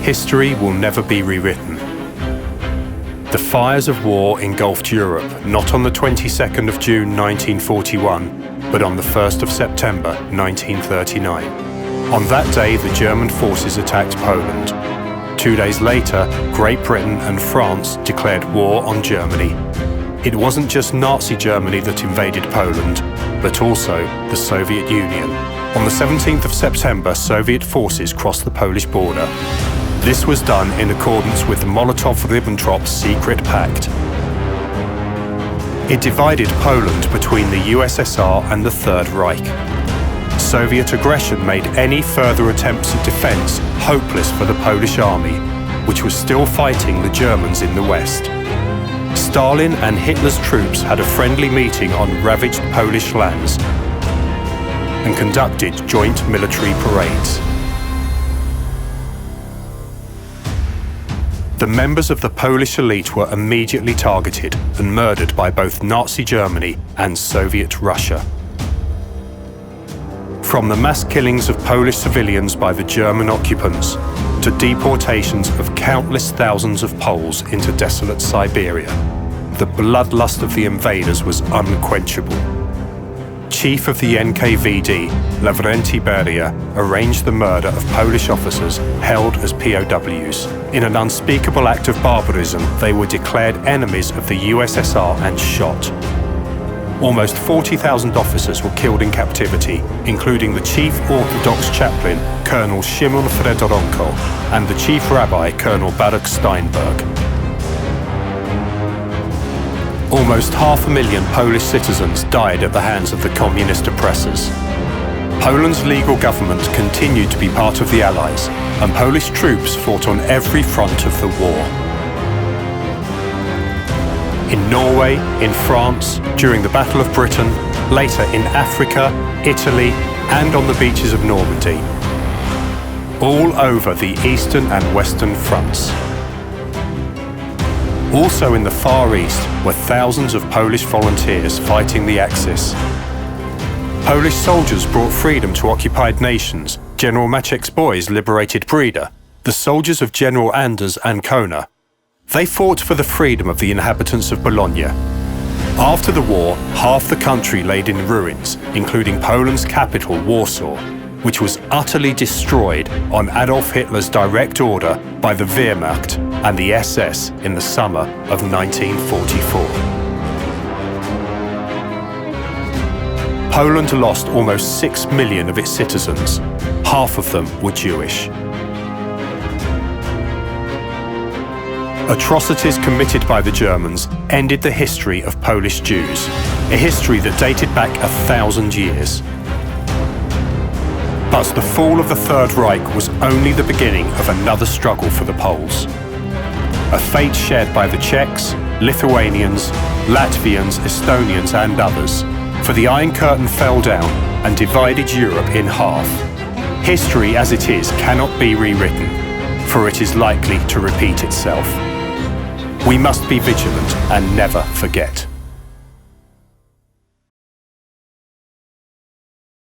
History will never be rewritten. The fires of war engulfed Europe not on the 22nd of June 1941, but on the 1st of September 1939. On that day, the German forces attacked Poland. 2 days later, Great Britain and France declared war on Germany. It wasn't just Nazi Germany that invaded Poland, but also the Soviet Union. On the 17th of September, Soviet forces crossed the Polish border. This was done in accordance with the Molotov-Ribbentrop secret pact. It divided Poland between the USSR and the Third Reich. Soviet aggression made any further attempts at defense hopeless for the Polish army, which was still fighting the Germans in the west. Stalin and Hitler's troops had a friendly meeting on ravaged Polish lands and conducted joint military parades. The members of the Polish elite were immediately targeted and murdered by both Nazi Germany and Soviet Russia. From the mass killings of Polish civilians by the German occupants to deportations of countless thousands of Poles into desolate Siberia, the bloodlust of the invaders was unquenchable. Chief of the NKVD, Lavrenti Beria, arranged the murder of Polish officers held as POWs. In an unspeakable act of barbarism, they were declared enemies of the USSR and shot. Almost 40,000 officers were killed in captivity, including the chief Orthodox chaplain, Colonel Szymon Fedorenko, and the chief rabbi, Colonel Baruch Steinberg. Almost 500,000 Polish citizens died at the hands of the communist oppressors. Poland's legal government continued to be part of the Allies, and Polish troops fought on every front of the war. In Norway, in France, during the Battle of Britain, later in Africa, Italy, and on the beaches of Normandy. All over the eastern and western fronts. Also in the Far East were thousands of Polish volunteers fighting the Axis. Polish soldiers brought freedom to occupied nations. General Maciek's boys liberated Breda, the soldiers of General Anders Ancona. They fought for the freedom of the inhabitants of Bologna. After the war, half the country laid in ruins, including Poland's capital, Warsaw, which was utterly destroyed on Adolf Hitler's direct order by the Wehrmacht and the SS in the summer of 1944. Poland lost almost 6 million of its citizens. Half of them were Jewish. Atrocities committed by the Germans ended the history of Polish Jews, a history that dated back 1,000 years. But the fall of the Third Reich was only the beginning of another struggle for the Poles. A fate shared by the Czechs, Lithuanians, Latvians, Estonians and others, for the Iron Curtain fell down and divided Europe in half. History as it is cannot be rewritten, for it is likely to repeat itself. We must be vigilant and never forget.